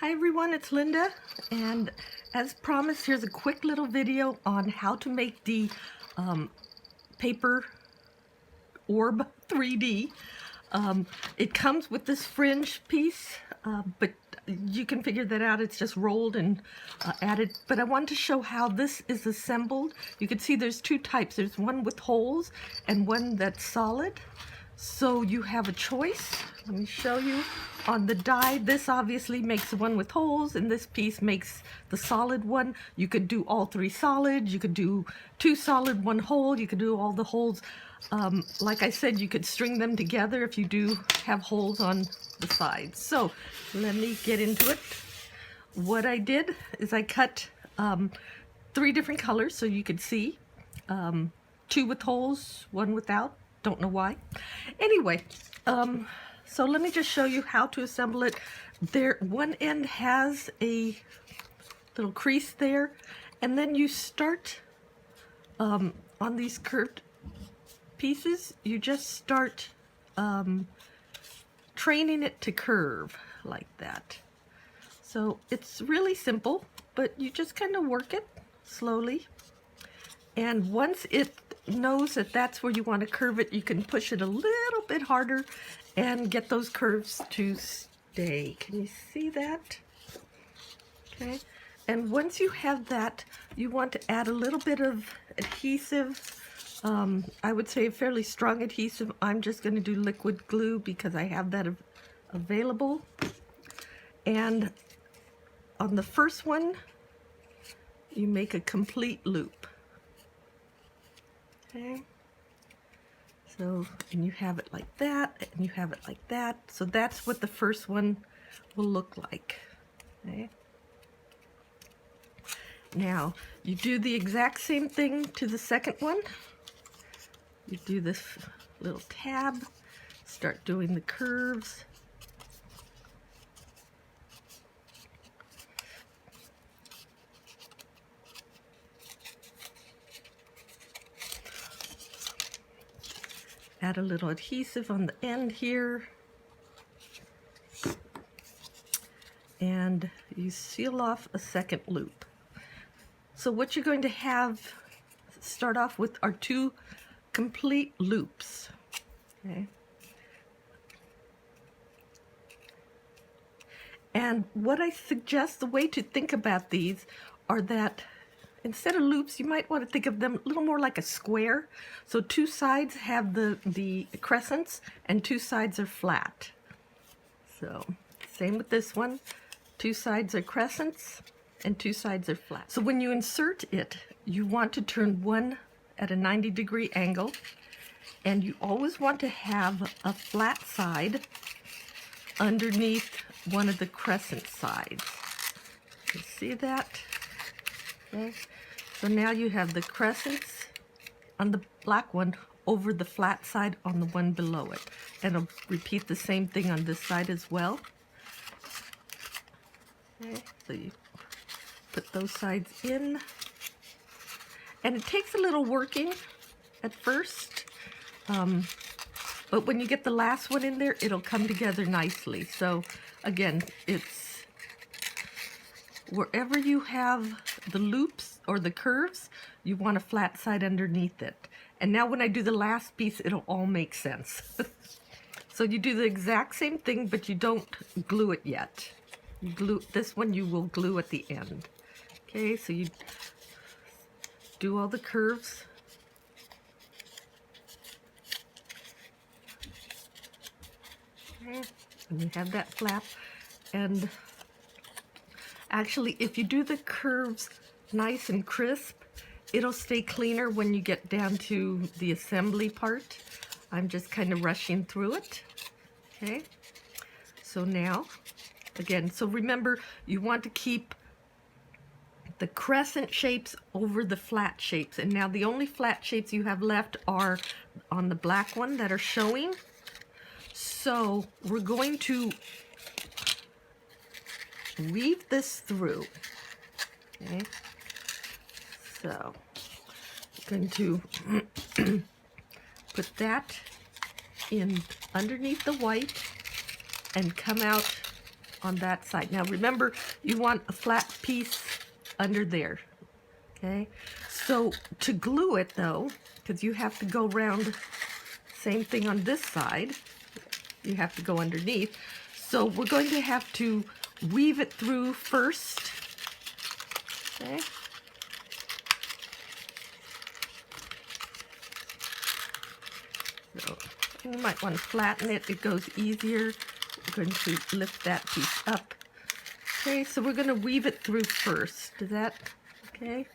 Hi everyone, it's Linda, and as promised, here's a quick little video on how to make the Paper Orb 3D. It comes with this fringe piece, but you can figure that out. It's just rolled and added. But I wanted to show how this is assembled. You can see there's two types. There's one with holes and one that's solid. So you have a choice. Let me show you. On the die, this obviously makes the one with holes, and this piece makes the solid one. You could do all three solid, you could do two solid, one hole, you could do all the holes. Like I said, you could string them together if you do have holes on the sides. So let me get into it. What I did is I cut three different colors so you could see. Two with holes, one without. Don't know why. Anyway, so let me just show you how to assemble it. There, one end has a little crease there, and then you start on these curved pieces. You just start training it to curve like that. So it's really simple, but you just kind of work it slowly. And once it knows that that's where you want to curve it, you can push it a little bit harder and get those curves to stay. Can you see that? Okay. And once you have that, you want to add a little bit of adhesive. I would say a fairly strong adhesive. I'm just going to do liquid glue because I have that available. And on the first one, you make a complete loop. Okay, so, and you have it like that, and you have it like that. So that's what the first one will look like. Okay. Now, you do the exact same thing to the second one. You do this little tab, start doing the curves. Add a little adhesive on the end here, and you seal off a second loop. So what you're going to have start off with are two complete loops. Okay. And what I suggest, the way to think about these are that instead of loops, you might want to think of them a little more like a square. So two sides have the crescents and two sides are flat. So same with this one. Two sides are crescents and two sides are flat. So when you insert it, you want to turn one at a 90-degree angle, and you always want to have a flat side underneath one of the crescent sides. You see that? Okay. So now you have the crescents on the black one over the flat side on the one below it. And I'll repeat the same thing on this side as well. Okay, so you put those sides in. And it takes a little working at first, but when you get the last one in there, it'll come together nicely. So again, it's wherever you have the loops or the curves, you want a flat side underneath it. And now when I do the last piece, it'll all make sense. So you do the exact same thing, but you don't glue it yet. You glue this one, you will glue at the end. Okay, so you do all the curves. Okay, and you have that flap. And actually, if you do the curves nice and crisp, it'll stay cleaner when you get down to the assembly part. I'm just kind of rushing through it. Okay, so now, again, so remember, you want to keep the crescent shapes over the flat shapes. And now the only flat shapes you have left are on the black one that are showing. So we're going to weave this through. Okay. So I'm going to put that in underneath the white and come out on that side. Now remember, you want a flat piece under there. Okay, so to glue it though, because you have to go around, same thing on this side, you have to go underneath. So we're going to have to weave it through first. Okay. So you might want to flatten it, it goes easier. We're going to lift that piece up. Okay, so we're going to weave it through first. Is that okay?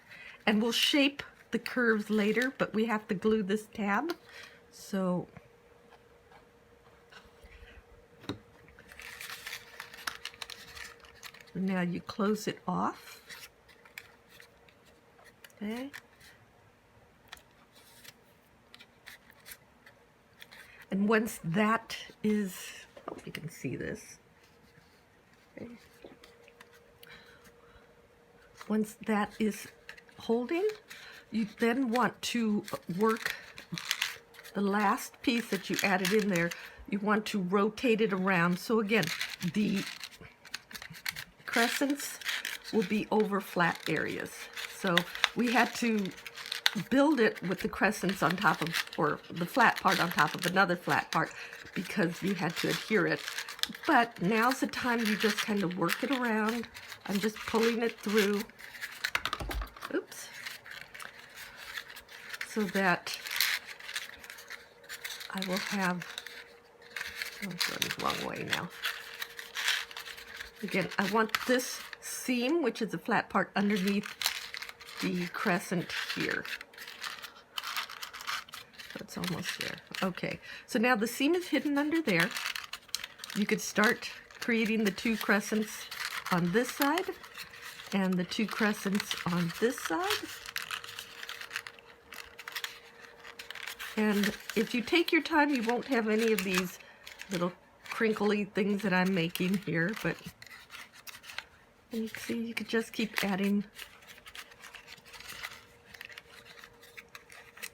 And we'll shape the curves later, but we have to glue this tab. So now you close it off. Okay. And once that is, hope you can see this. Okay. Once that is holding, you then want to work the last piece that you added in there. You want to rotate it around. So again, the crescents will be over flat areas. So we had to build it with the crescents on top of, or the flat part on top of another flat part, because you had to adhere it. But now's the time you just kind of work it around. I'm just pulling it through. Oops. So that I will have, oh, I'm going the wrong way now. Again, I want this seam, which is the flat part underneath the crescent here. So it's almost there. Okay, so now the seam is hidden under there. You could start creating the two crescents on this side and the two crescents on this side. And if you take your time, you won't have any of these little crinkly things that I'm making here, but you can see you could just keep adding.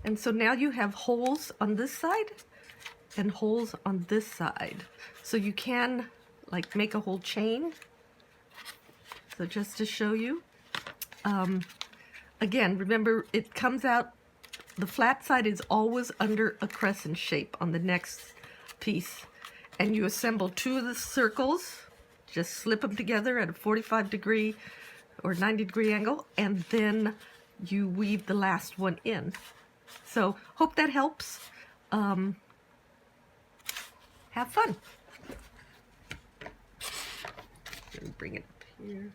And so now you have holes on this side and holes on this side. So you can like make a whole chain. So just to show you, again, remember it comes out, the flat side is always under a crescent shape on the next piece. And you assemble two of the circles, just slip them together at a 45-degree or 90-degree angle, and then you weave the last one in. So hope that helps. Have fun. Let me bring it up here.